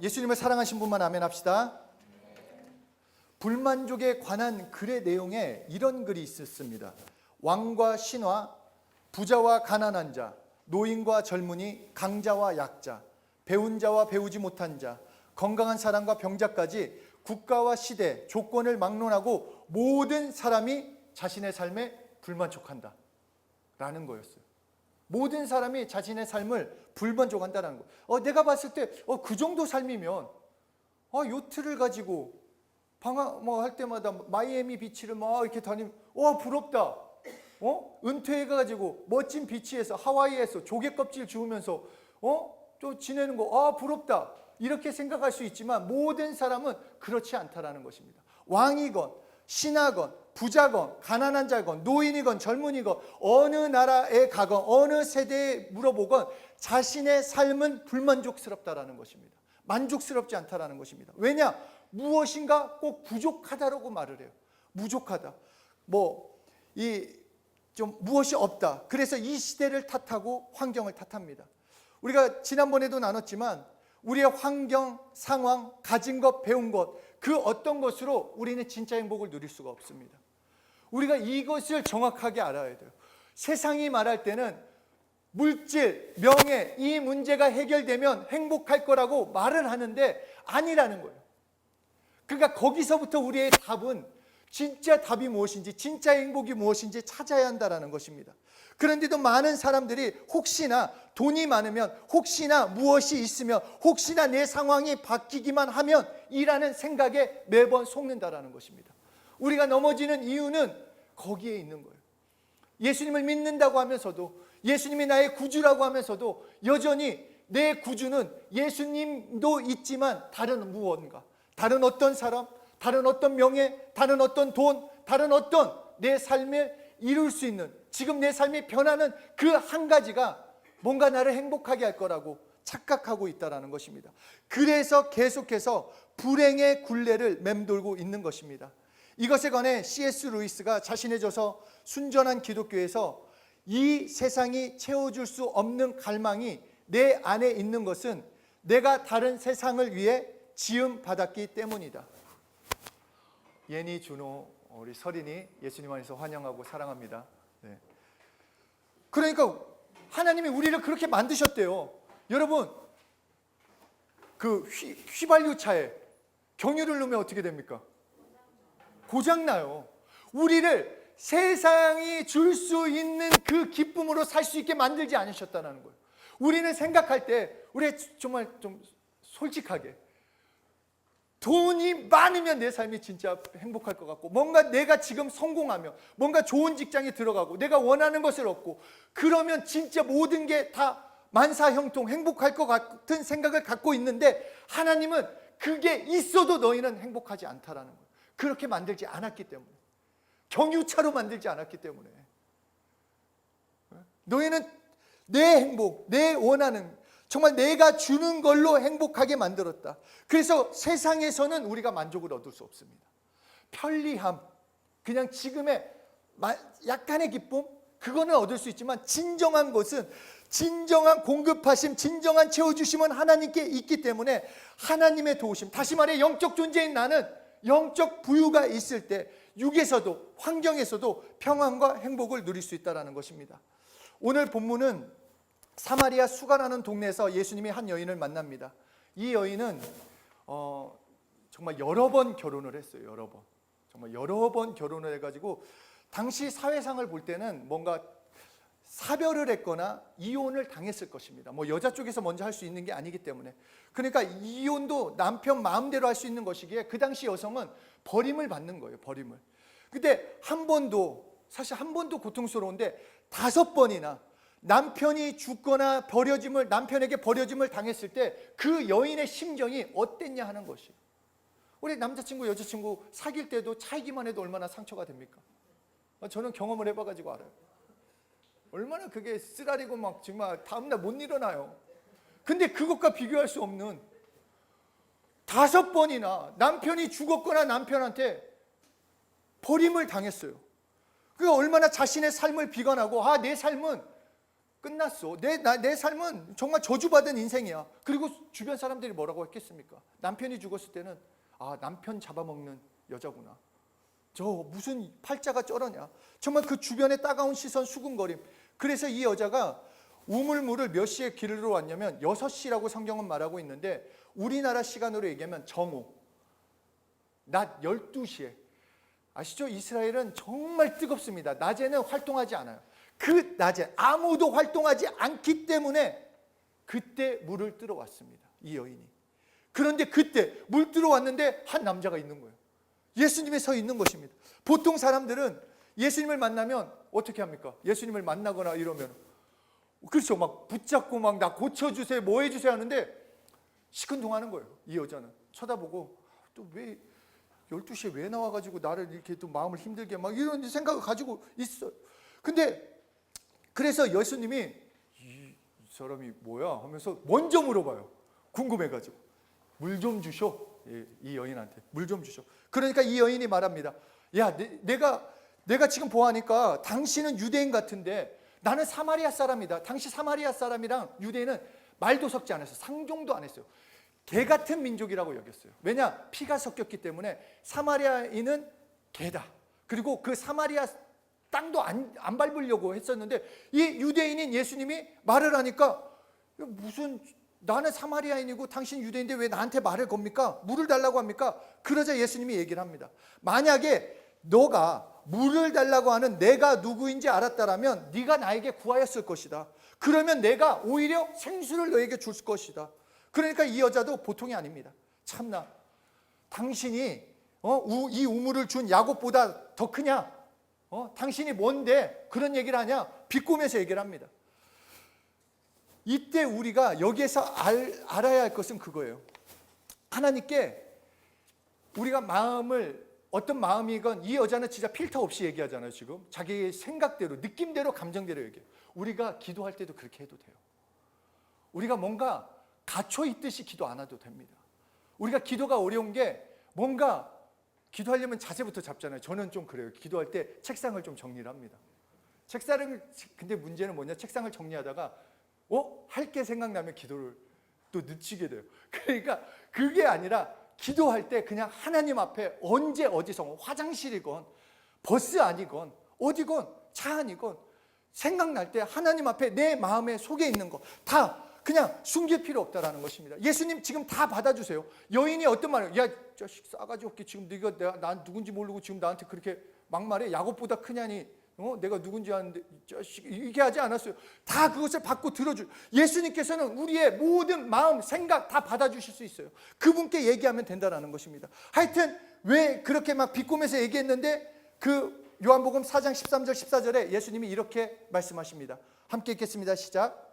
예수님을 사랑하신 분만 아멘 합시다. 불만족에 관한 글의 내용에 이런 글이 있었습니다. 왕과 신하, 부자와 가난한 자, 노인과 젊은이, 강자와 약자, 배운 자와 배우지 못한 자, 건강한 사람과 병자까지 국가와 시대, 조건을 막론하고 모든 사람이 자신의 삶에 불만족한다 라는 거였어요. 모든 사람이 자신의 삶을 불만족한다는 거. 내가 봤을 때 그 정도 삶이면 요트를 가지고 방학 할 때마다 마이애미 비치를 막 이렇게 다니면 부럽다. 은퇴해가지고 멋진 비치에서 하와이에서 조개 껍질 주우면서 또 지내는 거 부럽다. 이렇게 생각할 수 있지만 모든 사람은 그렇지 않다라는 것입니다. 왕이건 신하건 부자건 가난한 자건 노인이건 젊은이건 어느 나라에 가건 어느 세대에 물어보건 자신의 삶은 불만족스럽다라는 것입니다. 만족스럽지 않다라는 것입니다. 왜냐? 무엇인가 꼭 부족하다라고 말을 해요. 부족하다. 좀 무엇이 없다. 그래서 이 시대를 탓하고 환경을 탓합니다. 우리가 지난번에도 나눴지만 우리의 환경, 상황, 가진 것, 배운 것, 그 어떤 것으로 우리는 진짜 행복을 누릴 수가 없습니다. 우리가 이것을 정확하게 알아야 돼요. 세상이 말할 때는 물질, 명예, 이 문제가 해결되면 행복할 거라고 말을 하는데 아니라는 거예요. 그러니까 거기서부터 우리의 답은 진짜 답이 무엇인지, 진짜 행복이 무엇인지 찾아야 한다는 것입니다. 그런데도 많은 사람들이 혹시나 돈이 많으면, 혹시나 무엇이 있으면, 혹시나 내 상황이 바뀌기만 하면 이라는 생각에 매번 속는다라는 것입니다. 우리가 넘어지는 이유는 거기에 있는 거예요. 예수님을 믿는다고 하면서도, 예수님이 나의 구주라고 하면서도 여전히 내 구주는 예수님도 있지만 다른 무언가, 다른 어떤 사람, 다른 어떤 명예, 다른 어떤 돈, 다른 어떤 내 삶을 이룰 수 있는, 지금 내 삶이 변하는 그 한 가지가 뭔가 나를 행복하게 할 거라고 착각하고 있다는 것입니다. 그래서 계속해서 불행의 굴레를 맴돌고 있는 것입니다. 이것에 관해 C.S. 루이스가 자신의 저서 순전한 기독교에서 이 세상이 채워줄 수 없는 갈망이 내 안에 있는 것은 내가 다른 세상을 위해 지음 받았기 때문이다. 예니, 준호, 우리 설인이 예수님 안에서 환영하고 사랑합니다. 네. 그러니까 하나님이 우리를 그렇게 만드셨대요. 여러분, 그 휘발유차에 경유를 넣으면 어떻게 됩니까? 고장나요. 우리를 세상이 줄 수 있는 그 기쁨으로 살 수 있게 만들지 않으셨다는 거예요. 우리는 생각할 때, 우리 정말 좀 솔직하게, 돈이 많으면 내 삶이 진짜 행복할 것 같고, 뭔가 내가 지금 성공하면, 뭔가 좋은 직장에 들어가고, 내가 원하는 것을 얻고, 그러면 진짜 모든 게 다 만사형통 행복할 것 같은 생각을 갖고 있는데, 하나님은 그게 있어도 너희는 행복하지 않다라는 거예요. 그렇게 만들지 않았기 때문에, 경유차로 만들지 않았기 때문에. 너희는 내 행복, 내 원하는, 정말 내가 주는 걸로 행복하게 만들었다. 그래서 세상에서는 우리가 만족을 얻을 수 없습니다. 편리함, 그냥 지금의 약간의 기쁨, 그거는 얻을 수 있지만 진정한 것은, 진정한 공급하심, 진정한 채워주심은 하나님께 있기 때문에 하나님의 도우심, 다시 말해 영적 존재인 나는 영적 부유가 있을 때 육에서도 환경에서도 평안과 행복을 누릴 수 있다는 것입니다. 오늘 본문은 사마리아 수가라는 동네에서 예수님이 한 여인을 만납니다. 이 여인은 정말 여러 번 결혼을 했어요. 정말 여러 번 결혼을 해가지고 당시 사회상을 볼 때는 뭔가 사별을 했거나 이혼을 당했을 것입니다. 여자 쪽에서 먼저 할 수 있는 게 아니기 때문에. 그러니까 이혼도 남편 마음대로 할 수 있는 것이기에 그 당시 여성은 버림을 받는 거예요. 버림을. 근데 사실 한 번도 고통스러운데 5번이나 남편이 죽거나 남편에게 버려짐을 당했을 때 그 여인의 심정이 어땠냐 하는 것이. 우리 남자친구, 여자친구 사귈 때도 차이기만 해도 얼마나 상처가 됩니까? 저는 경험을 해봐가지고 알아요. 얼마나 그게 쓰라리고 막 정말 다음날 못 일어나요. 근데 그것과 비교할 수 없는 5번이나 남편이 죽었거나 남편한테 버림을 당했어요. 그게 얼마나 자신의 삶을 비관하고 내 삶은 끝났어. 내 삶은 정말 저주받은 인생이야. 그리고 주변 사람들이 뭐라고 했겠습니까? 남편이 죽었을 때는 남편 잡아먹는 여자구나. 저 무슨 팔자가 쩔어냐. 정말 그 주변의 따가운 시선, 수군거림. 그래서 이 여자가 우물물을 몇 시에 길러 왔냐면 6시라고 성경은 말하고 있는데 우리나라 시간으로 얘기하면 정오, 낮 12시에. 아시죠? 이스라엘은 정말 뜨겁습니다. 낮에는 활동하지 않아요. 그 낮에 아무도 활동하지 않기 때문에 그때 물을 뜨러 왔습니다. 이 여인이. 그런데 그때 물 뜨러 왔는데 한 남자가 있는 거예요. 예수님이 서 있는 것입니다. 보통 사람들은 예수님을 만나면 어떻게 합니까? 예수님을 만나거나 이러면 그렇죠. 막 붙잡고 막 나 고쳐주세요, 뭐 해주세요 하는데 시큰둥하는 거예요. 이 여자는 쳐다보고 또 왜 12시에 왜 나와가지고 나를 이렇게 또 마음을 힘들게 막 이런 생각을 가지고 있어요. 근데 그래서 예수님이 이 사람이 뭐야 하면서 먼저 물어봐요. 궁금해가지고 물 좀 주셔. 이 여인한테 물 좀 주셔. 그러니까 이 여인이 말합니다. 야, 내가 지금 보아하니까 당신은 유대인 같은데 나는 사마리아 사람이다. 당시 사마리아 사람이랑 유대인은 말도 섞지 않았어요. 상종도 안 했어요. 개 같은 민족이라고 여겼어요. 왜냐? 피가 섞였기 때문에 사마리아인은 개다. 그리고 그 사마리아 땅도 안 밟으려고 했었는데 이 유대인인 예수님이 말을 하니까 무슨 나는 사마리아인이고 당신 유대인인데 왜 나한테 말을 겁니까? 물을 달라고 합니까? 그러자 예수님이 얘기를 합니다. 만약에 너가 물을 달라고 하는 내가 누구인지 알았다라면 네가 나에게 구하였을 것이다. 그러면 내가 오히려 생수를 너에게 줄 것이다. 그러니까 이 여자도 보통이 아닙니다. 참나 당신이 이 우물을 준 야곱보다 더 크냐? 당신이 뭔데 그런 얘기를 하냐? 비꼬면서 얘기를 합니다. 이때 우리가 여기에서 알아야 할 것은 그거예요. 하나님께 우리가 마음을 어떤 마음이건 이 여자는 진짜 필터 없이 얘기하잖아요. 지금 자기의 생각대로 느낌대로 감정대로 얘기해요. 우리가 기도할 때도 그렇게 해도 돼요. 우리가 뭔가 갇혀 있듯이 기도 안 해도 됩니다. 우리가 기도가 어려운 게 뭔가 기도하려면 자세부터 잡잖아요. 저는 좀 그래요. 기도할 때 책상을 좀 정리를 합니다. 근데 문제는 뭐냐? 책상을 정리하다가 할 게 생각나면 기도를 또 늦추게 돼요. 그러니까 그게 아니라 기도할 때 그냥 하나님 앞에 언제 어디서 화장실이건 버스 아니건 어디건 차 아니건 생각날 때 하나님 앞에 내 마음에 속에 있는 거 다 그냥 숨길 필요 없다라는 것입니다. 예수님 지금 다 받아주세요. 여인이 어떤 말을 야 자식 싸가지 없게 지금 네가 난 누군지 모르고 지금 나한테 그렇게 막말해. 야곱보다 크냐니 내가 누군지 아는데 자식 이게 하지 않았어요. 다 그것을 받고 들어줄 예수님께서는 우리의 모든 마음 생각 다 받아주실 수 있어요. 그분께 얘기하면 된다라는 것입니다. 하여튼 왜 그렇게 막 비꼬면서 얘기했는데 그 요한복음 4장 13절 14절에 예수님이 이렇게 말씀하십니다. 함께 읽겠습니다. 시작.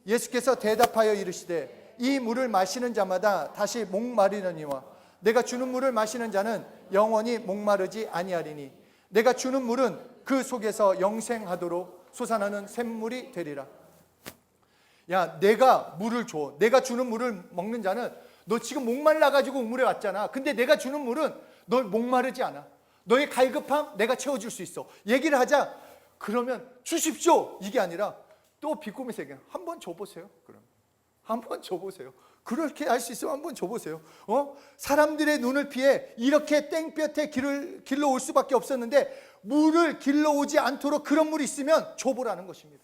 예수께서 대답하여 이르시되 이 물을 마시는 자마다 다시 목마르느니와 내가 주는 물을 마시는 자는 영원히 목마르지 아니하리니 내가 주는 물은 그 속에서 영생하도록 솟아나는 샘물이 되리라. 야, 내가 물을 줘. 내가 주는 물을 먹는 자는 너 지금 목말라가지고 우물에 왔잖아. 근데 내가 주는 물은 널 목마르지 않아. 너의 갈급함 내가 채워줄 수 있어. 얘기를 하자. 그러면 주십시오. 이게 아니라 또 비꼬면서 얘기해. 한번 줘보세요. 그럼 한번 줘보세요. 그렇게 할 수 있으면 한번 줘보세요. 사람들의 눈을 피해 이렇게 땡볕에 길러 올 수밖에 없었는데 물을 길러오지 않도록 그런 물이 있으면 줘보라는 것입니다.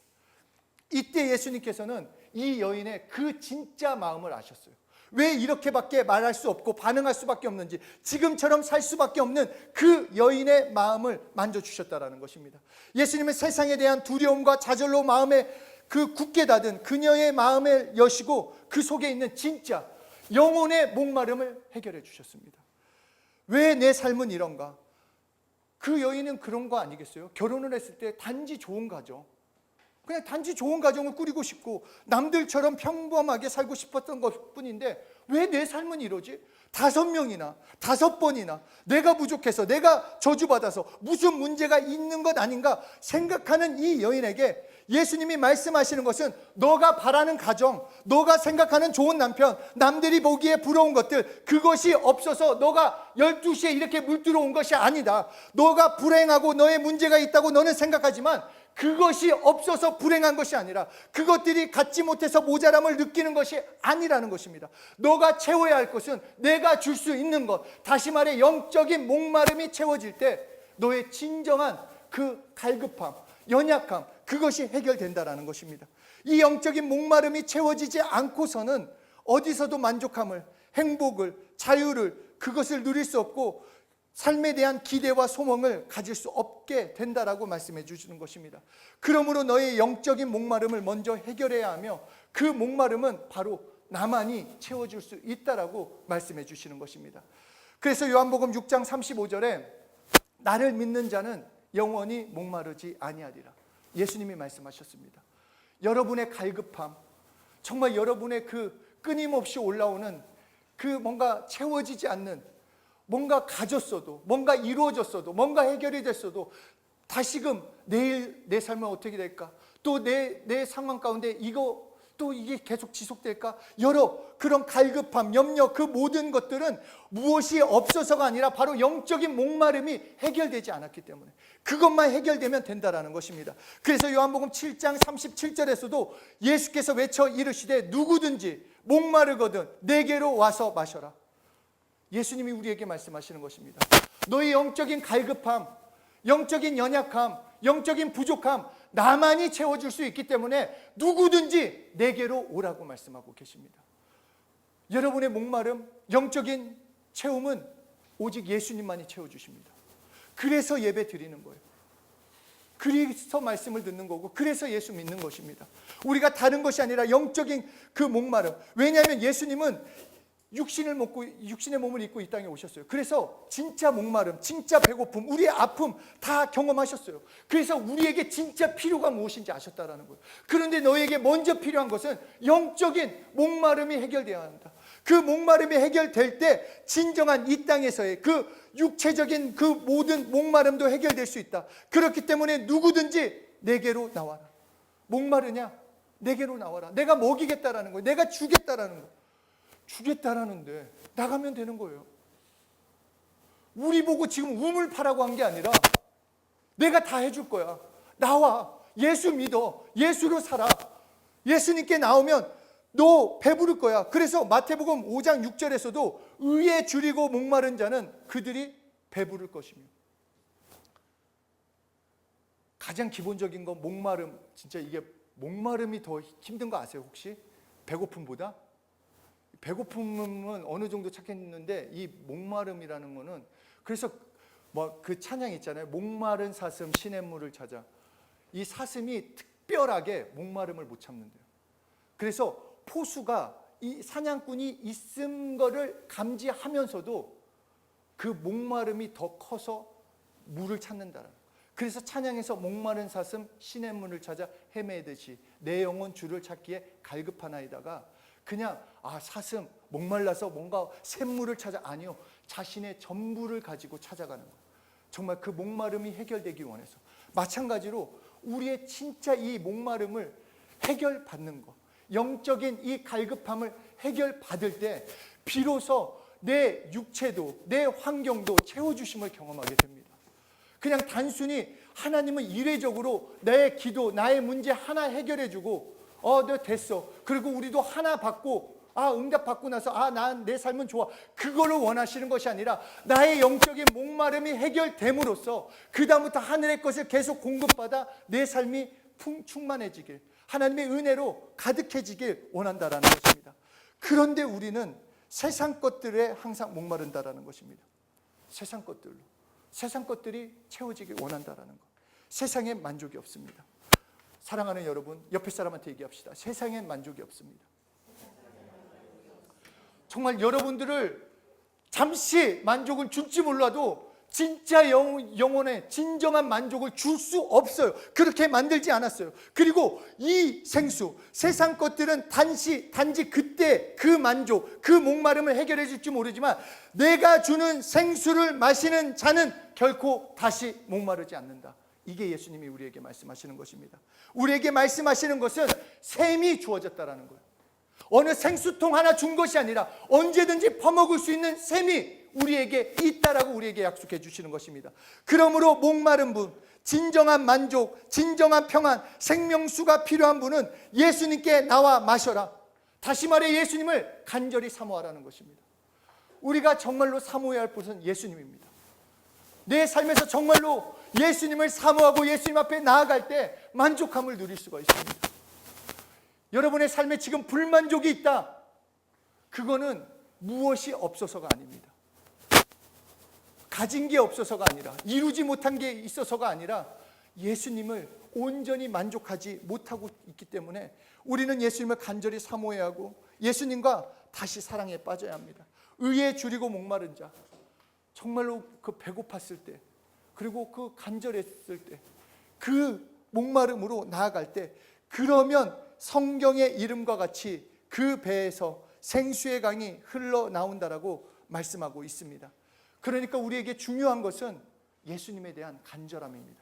이때 예수님께서는 이 여인의 그 진짜 마음을 아셨어요. 왜 이렇게밖에 말할 수 없고 반응할 수밖에 없는지, 지금처럼 살 수밖에 없는 그 여인의 마음을 만져주셨다라는 것입니다. 예수님은 세상에 대한 두려움과 좌절로 마음에 그 굳게 닫은 그녀의 마음을 여시고 그 속에 있는 진짜 영혼의 목마름을 해결해 주셨습니다. 왜 내 삶은 이런가? 그 여인은 그런 거 아니겠어요? 결혼을 했을 때 단지 좋은 가정, 그냥 단지 좋은 가정을 꾸리고 싶고 남들처럼 평범하게 살고 싶었던 것뿐인데 왜 내 삶은 이러지? 5명이나 5번이나 내가 부족해서 내가 저주받아서 무슨 문제가 있는 것 아닌가 생각하는 이 여인에게 예수님이 말씀하시는 것은 너가 바라는 가정, 너가 생각하는 좋은 남편, 남들이 보기에 부러운 것들, 그것이 없어서 너가 12시에 이렇게 물 들어온 것이 아니다. 너가 불행하고 너의 문제가 있다고 너는 생각하지만 그것이 없어서 불행한 것이 아니라 그것들이 갖지 못해서 모자람을 느끼는 것이 아니라는 것입니다. 너가 채워야 할 것은 내가 줄 수 있는 것, 다시 말해 영적인 목마름이 채워질 때 너의 진정한 그 갈급함, 연약함, 그것이 해결된다라는 것입니다. 이 영적인 목마름이 채워지지 않고서는 어디서도 만족함을, 행복을, 자유를, 그것을 누릴 수 없고 삶에 대한 기대와 소망을 가질 수 없게 된다라고 말씀해 주시는 것입니다. 그러므로 너의 영적인 목마름을 먼저 해결해야 하며 그 목마름은 바로 나만이 채워줄 수 있다라고 말씀해 주시는 것입니다. 그래서 요한복음 6장 35절에 나를 믿는 자는 영원히 목마르지 아니하리라, 예수님이 말씀하셨습니다. 여러분의 갈급함, 정말 여러분의 그 끊임없이 올라오는 그 뭔가 채워지지 않는, 뭔가 가졌어도, 뭔가 이루어졌어도, 뭔가 해결이 됐어도 다시금 내일 내 삶은 어떻게 될까? 또 내 상황 가운데 이게 계속 지속될까? 여러 그런 갈급함, 염려, 그 모든 것들은 무엇이 없어서가 아니라 바로 영적인 목마름이 해결되지 않았기 때문에 그것만 해결되면 된다라는 것입니다. 그래서 요한복음 7장 37절에서도 예수께서 외쳐 이르시되 누구든지 목마르거든 내게로 와서 마셔라. 예수님이 우리에게 말씀하시는 것입니다. 너의 영적인 갈급함, 영적인 연약함, 영적인 부족함 나만이 채워줄 수 있기 때문에 누구든지 내게로 오라고 말씀하고 계십니다. 여러분의 목마름, 영적인 채움은 오직 예수님만이 채워주십니다. 그래서 예배 드리는 거예요. 그래서 말씀을 듣는 거고, 그래서 예수 믿는 것입니다. 우리가 다른 것이 아니라 영적인 그 목마름. 왜냐하면 예수님은 육신의 몸을 입고 이 땅에 오셨어요. 그래서 진짜 목마름, 진짜 배고픔, 우리의 아픔 다 경험하셨어요. 그래서 우리에게 진짜 필요가 무엇인지 아셨다라는 거예요. 그런데 너에게 먼저 필요한 것은 영적인 목마름이 해결되어야 한다. 그 목마름이 해결될 때 진정한 이 땅에서의 그 육체적인 그 모든 목마름도 해결될 수 있다. 그렇기 때문에 누구든지 내게로 나와라. 목마르냐? 내게로 나와라. 내가 먹이겠다라는 거예요. 내가 주겠다라는 거예요. 주겠다라는데 나가면 되는 거예요. 우리 보고 지금 우물파라고 한 게 아니라 내가 다 해줄 거야. 나와. 예수 믿어. 예수로 살아. 예수님께 나오면 너 배부를 거야. 그래서 마태복음 5장 6절에서도 의에 줄이고 목마른 자는 그들이 배부를 것이며, 가장 기본적인 건 목마름. 진짜 이게 목마름이 더 힘든 거 아세요 혹시? 배고픔보다? 배고픔은 어느 정도 찾겠는데 이 목마름이라는 거는, 그래서 뭐 그 찬양 있잖아요. 목마른 사슴 시냇물을 찾아. 이 사슴이 특별하게 목마름을 못 참는데요. 그래서 포수가 이 사냥꾼이 있은 거를 감지하면서도 그 목마름이 더 커서 물을 찾는다. 그래서 찬양에서 목마른 사슴 시냇물을 찾아 헤매듯이 내 영혼 주를 찾기에 갈급하나이다가 그냥 사슴 목말라서 뭔가 샘물을 찾아, 아니요, 자신의 전부를 가지고 찾아가는 거예요. 정말 그 목마름이 해결되기 원해서. 마찬가지로 우리의 진짜 이 목마름을 해결받는 것, 영적인 이 갈급함을 해결받을 때 비로소 내 육체도 내 환경도 채워주심을 경험하게 됩니다. 그냥 단순히 하나님은 이례적으로 내 기도, 나의 문제 하나 해결해주고 너 됐어. 그리고 우리도 하나 받고 응답 받고 나서 난 내 삶은 좋아. 그거를 원하시는 것이 아니라 나의 영적인 목마름이 해결됨으로써 그 다음부터 하늘의 것을 계속 공급받아 내 삶이 충만해지길, 하나님의 은혜로 가득해지길 원한다라는 것입니다. 그런데 우리는 세상 것들에 항상 목마른다라는 것입니다. 세상 것들로, 세상 것들이 채워지길 원한다라는 것. 세상에 만족이 없습니다. 사랑하는 여러분, 옆에 사람한테 얘기합시다. 세상엔 만족이 없습니다. 정말 여러분들을 잠시 만족을 줄지 몰라도 진짜 영혼의 진정한 만족을 줄 수 없어요. 그렇게 만들지 않았어요. 그리고 이 생수, 세상 것들은 단지 그때 그 만족, 그 목마름을 해결해 줄지 모르지만 내가 주는 생수를 마시는 자는 결코 다시 목마르지 않는다. 이게 예수님이 우리에게 말씀하시는 것입니다. 우리에게 말씀하시는 것은 샘이 주어졌다라는 거예요. 어느 생수통 하나 준 것이 아니라 언제든지 퍼먹을 수 있는 샘이 우리에게 있다라고 우리에게 약속해 주시는 것입니다. 그러므로 목마른 분, 진정한 만족, 진정한 평안, 생명수가 필요한 분은 예수님께 나와 마셔라. 다시 말해 예수님을 간절히 사모하라는 것입니다. 우리가 정말로 사모해야 할 분은 예수님입니다. 내 삶에서 정말로 예수님을 사모하고 예수님 앞에 나아갈 때 만족함을 누릴 수가 있습니다. 여러분의 삶에 지금 불만족이 있다. 그거는 무엇이 없어서가 아닙니다. 가진 게 없어서가 아니라, 이루지 못한 게 있어서가 아니라 예수님을 온전히 만족하지 못하고 있기 때문에 우리는 예수님을 간절히 사모해야 하고 예수님과 다시 사랑에 빠져야 합니다. 의에 줄이고 목마른 자, 정말로 그 배고팠을 때, 그리고 그 간절했을 때, 그 목마름으로 나아갈 때, 그러면 성경의 이름과 같이 그 배에서 생수의 강이 흘러나온다라고 말씀하고 있습니다. 그러니까 우리에게 중요한 것은 예수님에 대한 간절함입니다.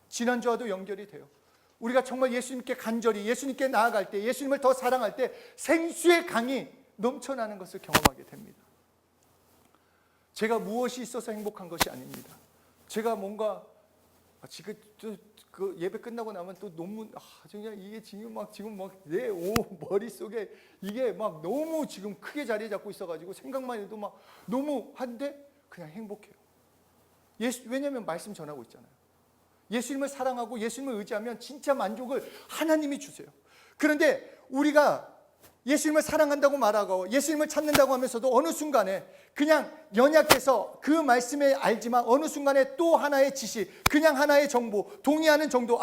지난주와도 연결이 돼요. 우리가 정말 예수님께 간절히 예수님께 나아갈 때, 예수님을 더 사랑할 때 생수의 강이 넘쳐나는 것을 경험하게 됩니다. 제가 무엇이 있어서 행복한 것이 아닙니다. 제가 뭔가 지금 그 예배 끝나고 나면 또 논문 정말 이게 지금 막 내 머릿속에 이게 막 너무 지금 크게 자리 잡고 있어가지고 생각만 해도 막 너무 한데 그냥 행복해요. 왜냐하면 말씀 전하고 있잖아요. 예수님을 사랑하고 예수님을 의지하면 진짜 만족을 하나님이 주세요. 그런데 우리가 예수님을 사랑한다고 말하고 예수님을 찾는다고 하면서도 어느 순간에 그냥 연약해서 그 말씀에 알지만 어느 순간에 또 하나의 지식, 그냥 하나의 정보, 동의하는 정도,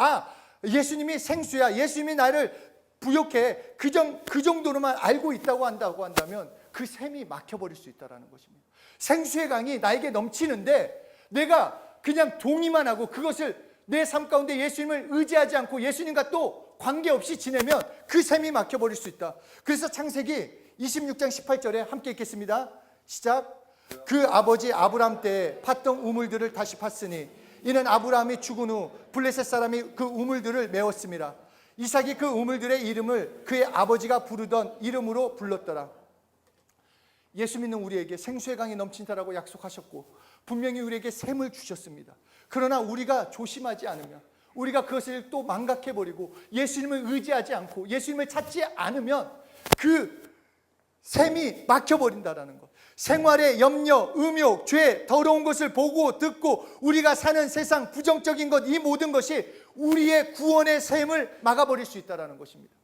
예수님이 생수야, 예수님이 나를 부욕해, 그 정도로만 알고 있다고 한다면 그 샘이 막혀버릴 수 있다는 것입니다. 생수의 강이 나에게 넘치는데 내가 그냥 동의만 하고 그것을 내 삶 가운데 예수님을 의지하지 않고 예수님과 또 관계없이 지내면 그 샘이 막혀버릴 수 있다. 그래서 창세기 26장 18절에 함께 읽겠습니다. 시작. 그 아버지 아브람 때에 팠던 우물들을 다시 팠으니 이는 아브람이 죽은 후 블레셋 사람이 그 우물들을 메웠습니다. 이삭이 그 우물들의 이름을 그의 아버지가 부르던 이름으로 불렀더라. 예수 믿는 우리에게 생수의 강이 넘친다라고 약속하셨고 분명히 우리에게 샘을 주셨습니다. 그러나 우리가 조심하지 않으면, 우리가 그것을 또 망각해버리고 예수님을 의지하지 않고 예수님을 찾지 않으면 그 샘이 막혀버린다는 것. 생활의 염려, 음욕, 죄, 더러운 것을 보고 듣고 우리가 사는 세상 부정적인 것, 이 모든 것이 우리의 구원의 샘을 막아버릴 수 있다는 것입니다.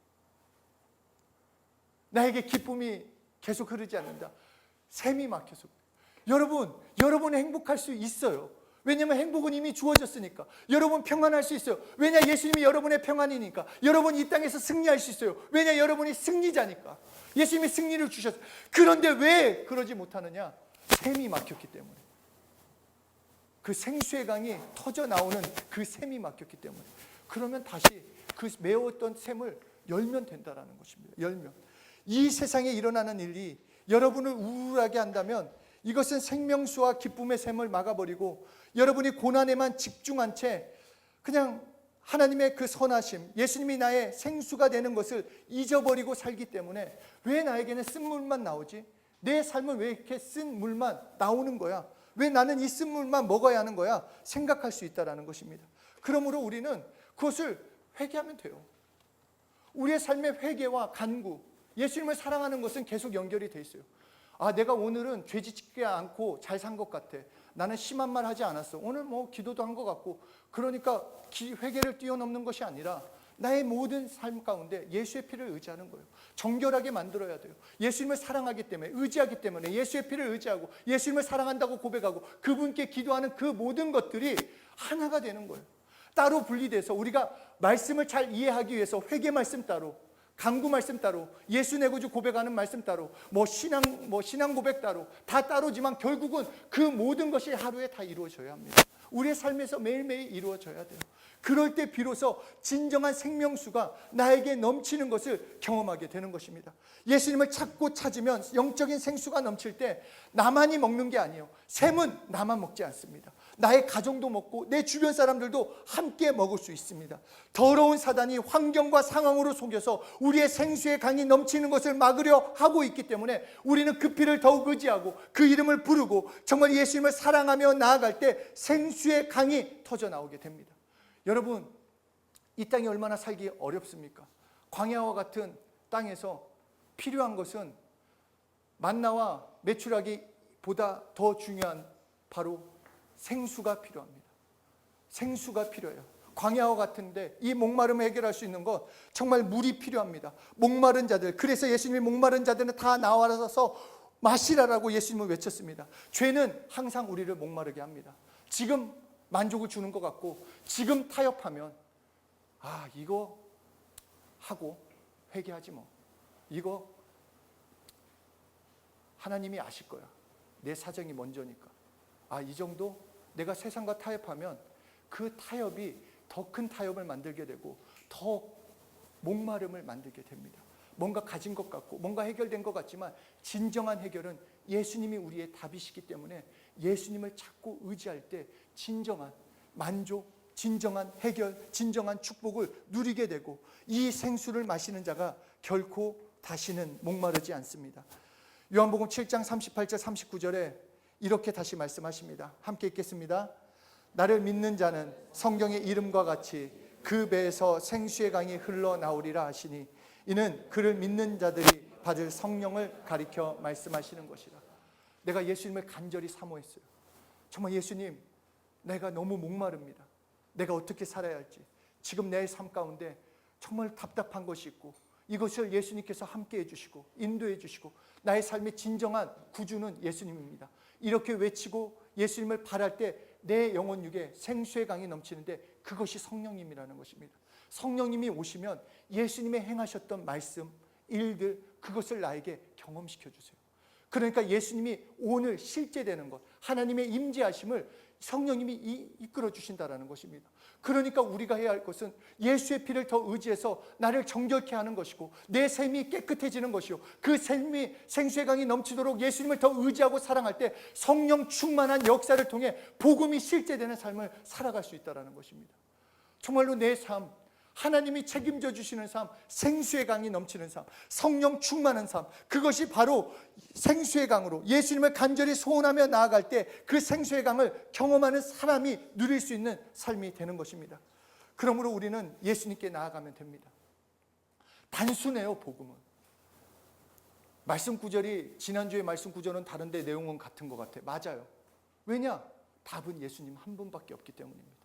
나에게 기쁨이 계속 흐르지 않는다. 샘이 막혀서. 여러분은 행복할 수 있어요. 왜냐하면 행복은 이미 주어졌으니까. 여러분 평안할 수 있어요. 왜냐, 예수님이 여러분의 평안이니까. 여러분 이 땅에서 승리할 수 있어요. 왜냐, 여러분이 승리자니까. 예수님이 승리를 주셨어요. 그런데 왜 그러지 못하느냐? 샘이 막혔기 때문에. 그 생수의 강이 터져 나오는 그 샘이 막혔기 때문에. 그러면 다시 그 메웠던 샘을 열면 된다는 것입니다. 열면. 이 세상에 일어나는 일이 여러분을 우울하게 한다면 이것은 생명수와 기쁨의 샘을 막아버리고 여러분이 고난에만 집중한 채 그냥 하나님의 그 선하심, 예수님이 나의 생수가 되는 것을 잊어버리고 살기 때문에 왜 나에게는 쓴물만 나오지? 내 삶은 왜 이렇게 쓴 물만 나오는 거야? 왜 나는 이 쓴 물만 먹어야 하는 거야? 생각할 수 있다는 것입니다. 그러므로 우리는 그것을 회개하면 돼요. 우리의 삶의 회개와 간구, 예수님을 사랑하는 것은 계속 연결이 돼 있어요. 내가 오늘은 죄 짓지 않고 잘 산 것 같아. 나는 심한 말 하지 않았어. 오늘 기도도 한 것 같고. 그러니까 회개를 뛰어넘는 것이 아니라 나의 모든 삶 가운데 예수의 피를 의지하는 거예요. 정결하게 만들어야 돼요. 예수님을 사랑하기 때문에, 의지하기 때문에 예수의 피를 의지하고 예수님을 사랑한다고 고백하고 그분께 기도하는 그 모든 것들이 하나가 되는 거예요. 따로 분리돼서 우리가 말씀을 잘 이해하기 위해서 회개 말씀 따로, 간구 말씀 따로, 예수 내 구주 고백하는 말씀 따로, 신앙 고백 따로, 다 따로지만 결국은 그 모든 것이 하루에 다 이루어져야 합니다. 우리의 삶에서 매일매일 이루어져야 돼요. 그럴 때 비로소 진정한 생명수가 나에게 넘치는 것을 경험하게 되는 것입니다. 예수님을 찾고 찾으면 영적인 생수가 넘칠 때 나만이 먹는 게 아니에요. 샘은 나만 먹지 않습니다. 나의 가정도 먹고 내 주변 사람들도 함께 먹을 수 있습니다. 더러운 사단이 환경과 상황으로 속여서 우리의 생수의 강이 넘치는 것을 막으려 하고 있기 때문에 우리는 그 피를 더욱 의지하고 그 이름을 부르고 정말 예수님을 사랑하며 나아갈 때 생수의 강이 터져 나오게 됩니다. 여러분, 이 땅이 얼마나 살기 어렵습니까? 광야와 같은 땅에서 필요한 것은 만나와 메추라기보다 더 중요한 바로 생수가 필요합니다. 생수가 필요해요. 광야와 같은데 이 목마름을 해결할 수 있는 것 정말 물이 필요합니다. 목마른 자들, 그래서 예수님이 목마른 자들은 다 나와서 마시라라고 예수님은 외쳤습니다. 죄는 항상 우리를 목마르게 합니다. 지금 만족을 주는 것 같고 지금 타협하면 이거 하고 회개하지 뭐. 이거 하나님이 아실 거야. 내 사정이 먼저니까. 이 정도 내가 세상과 타협하면 그 타협이 더 큰 타협을 만들게 되고 더 목마름을 만들게 됩니다. 뭔가 가진 것 같고 뭔가 해결된 것 같지만 진정한 해결은 예수님이 우리의 답이시기 때문에 예수님을 찾고 의지할 때 진정한 만족, 진정한 해결, 진정한 축복을 누리게 되고 이 생수를 마시는 자가 결코 다시는 목마르지 않습니다. 요한복음 7장 38절 39절에 이렇게 다시 말씀하십니다. 함께 읽겠습니다. 나를 믿는 자는 성경의 이름과 같이 그 배에서 생수의 강이 흘러나오리라 하시니 이는 그를 믿는 자들이 받을 성령을 가리켜 말씀하시는 것이라. 내가 예수님을 간절히 사모했어요. 정말 예수님, 내가 너무 목마릅니다. 내가 어떻게 살아야 할지, 지금 내 삶 가운데 정말 답답한 것이 있고 이것을 예수님께서 함께 해주시고 인도해 주시고 나의 삶의 진정한 구주는 예수님입니다. 이렇게 외치고 예수님을 바랄 때 내 영혼 육에 생수의 강이 넘치는데 그것이 성령님이라는 것입니다. 성령님이 오시면 예수님의 행하셨던 말씀, 일들, 그것을 나에게 경험시켜 주세요. 그러니까 예수님이 오늘 실제되는 것, 하나님의 임재하심을 성령님이 이끌어 주신다라는 것입니다. 그러니까 우리가 해야 할 것은 예수의 피를 더 의지해서 나를 정결케 하는 것이고 내 삶이 깨끗해지는 것이요, 그 삶이 생수의 강이 넘치도록 예수님을 더 의지하고 사랑할 때 성령 충만한 역사를 통해 복음이 실제되는 삶을 살아갈 수 있다는 것입니다. 정말로 내 삶, 하나님이 책임져 주시는 삶, 생수의 강이 넘치는 삶, 성령 충만한 삶, 그것이 바로 생수의 강으로 예수님을 간절히 소원하며 나아갈 때 그 생수의 강을 경험하는 사람이 누릴 수 있는 삶이 되는 것입니다. 그러므로 우리는 예수님께 나아가면 됩니다. 단순해요, 복음은. 말씀 구절이 지난주에 말씀 구절은 다른데 내용은 같은 것 같아요. 맞아요. 왜냐? 답은 예수님 한 분밖에 없기 때문입니다.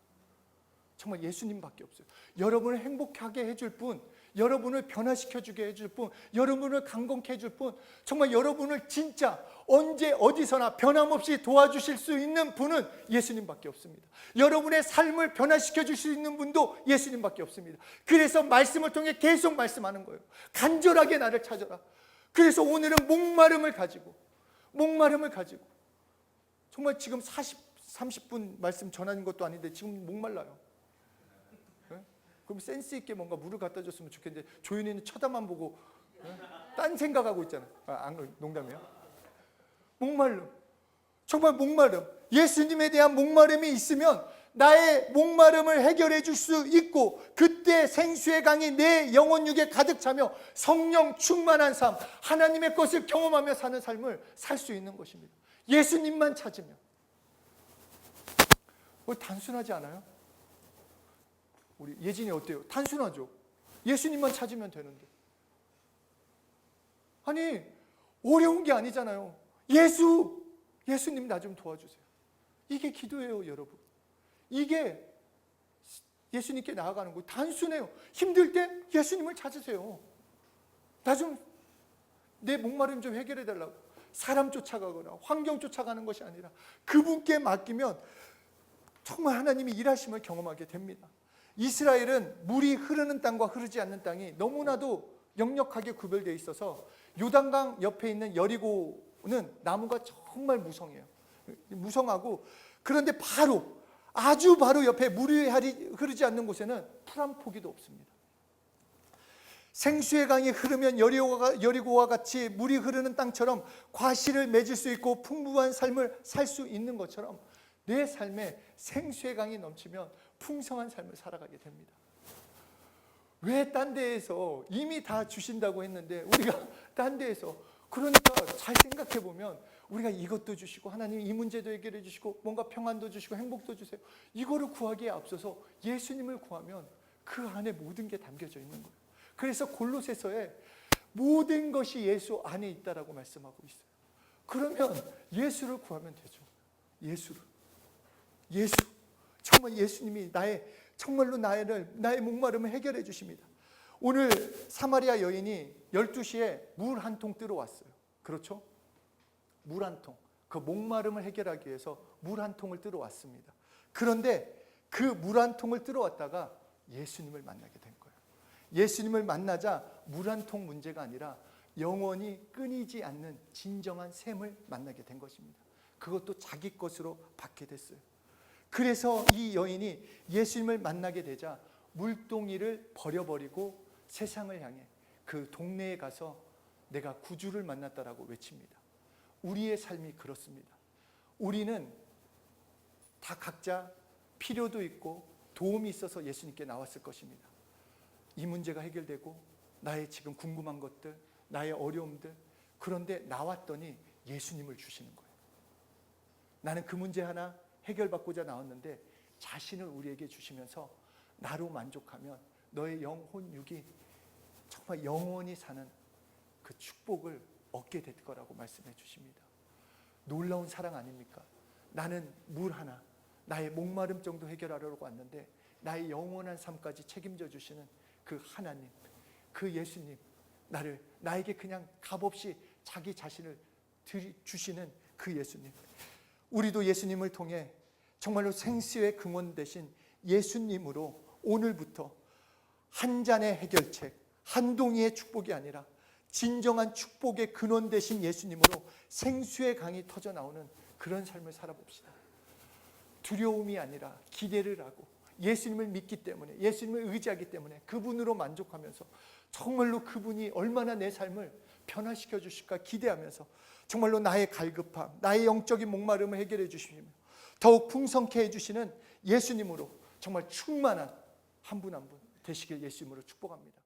정말 예수님밖에 없어요. 여러분을 행복하게 해줄 분, 여러분을 변화시켜주게 해줄 분, 여러분을 강건케 해줄 분, 정말 여러분을 진짜 언제 어디서나 변함없이 도와주실 수 있는 분은 예수님밖에 없습니다. 여러분의 삶을 변화시켜줄 수 있는 분도 예수님밖에 없습니다. 그래서 말씀을 통해 계속 말씀하는 거예요. 간절하게 나를 찾아라. 그래서 오늘은 목마름을 가지고 정말 지금 30분 말씀 전하는 것도 아닌데 지금 목말라요. 그럼 센스 있게 뭔가 물을 갖다 줬으면 좋겠는데 조윤이는 쳐다만 보고 딴 생각하고 있잖아. 농담이야. 목마름, 정말 목마름. 예수님에 대한 목마름이 있으면 나의 목마름을 해결해 줄 수 있고 그때 생수의 강이 내 영혼 육에 가득 차며 성령 충만한 삶, 하나님의 것을 경험하며 사는 삶을 살 수 있는 것입니다. 예수님만 찾으면. 단순하지 않아요? 우리 예진이 어때요? 단순하죠? 예수님만 찾으면 되는데. 아니, 어려운 게 아니잖아요. 예수님 나 좀 도와주세요. 이게 기도예요, 여러분. 이게 예수님께 나아가는 거예요. 단순해요. 힘들 때 예수님을 찾으세요. 내 목마름 좀 해결해 달라고. 사람 쫓아가거나 환경 쫓아가는 것이 아니라 그분께 맡기면 정말 하나님이 일하심을 경험하게 됩니다. 이스라엘은 물이 흐르는 땅과 흐르지 않는 땅이 너무나도 역력하게 구별되어 있어서 요단강 옆에 있는 여리고는 나무가 정말 무성하고 그런데 아주 바로 옆에 물이 흐르지 않는 곳에는 풀 한 포기도 없습니다. 생수의 강이 흐르면 여리고와 같이 물이 흐르는 땅처럼 과실을 맺을 수 있고 풍부한 삶을 살 수 있는 것처럼 내 삶에 생수의 강이 넘치면 풍성한 삶을 살아가게 됩니다. 왜 딴 데에서 이미 다 주신다고 했는데 우리가 딴 데에서, 그러니까 잘 생각해 보면 우리가 이것도 주시고 하나님 이 문제도 해결해 주시고 뭔가 평안도 주시고 행복도 주세요. 이거를 구하기에 앞서서 예수님을 구하면 그 안에 모든 게 담겨져 있는 거예요. 그래서 골로새서에 모든 것이 예수 안에 있다라고 말씀하고 있어요. 그러면 예수를 구하면 되죠. 예수. 정말 예수님이 정말로 나의 목마름을 해결해 주십니다. 오늘 사마리아 여인이 12시에 물 한 통 뜨러 왔어요. 그렇죠? 물 한 통. 그 목마름을 해결하기 위해서 물 한 통을 뜨러 왔습니다. 그런데 그 물 한 통을 뜨러 왔다가 예수님을 만나게 된 거예요. 예수님을 만나자 물 한 통 문제가 아니라 영원히 끊이지 않는 진정한 샘을 만나게 된 것입니다. 그것도 자기 것으로 받게 됐어요. 그래서 이 여인이 예수님을 만나게 되자 물동이를 버려버리고 세상을 향해 그 동네에 가서 내가 구주를 만났다라고 외칩니다. 우리의 삶이 그렇습니다. 우리는 다 각자 필요도 있고 도움이 있어서 예수님께 나왔을 것입니다. 이 문제가 해결되고 나의 지금 궁금한 것들, 나의 어려움들, 그런데 나왔더니 예수님을 주시는 거예요. 나는 그 문제 하나 해결받고자 나왔는데 자신을 우리에게 주시면서 나로 만족하면 너의 영혼 육이 정말 영원히 사는 그 축복을 얻게 될 거라고 말씀해 주십니다. 놀라운 사랑 아닙니까? 나는 물 하나, 나의 목마름 정도 해결하려고 왔는데 나의 영원한 삶까지 책임져 주시는 그 하나님, 그 예수님, 나에게 그냥 값없이 자기 자신을 주시는 그 예수님. 우리도 예수님을 통해 정말로 생수의 근원 되신 예수님으로 오늘부터 한 잔의 해결책, 한 동이의 축복이 아니라 진정한 축복의 근원 되신 예수님으로 생수의 강이 터져 나오는 그런 삶을 살아봅시다. 두려움이 아니라 기대를 하고 예수님을 믿기 때문에, 예수님을 의지하기 때문에 그분으로 만족하면서 정말로 그분이 얼마나 내 삶을 변화시켜 주실까 기대하면서 정말로 나의 갈급함, 나의 영적인 목마름을 해결해 주시며 더욱 풍성케 해주시는 예수님으로 정말 충만한 한 분 한 분 되시길 예수님으로 축복합니다.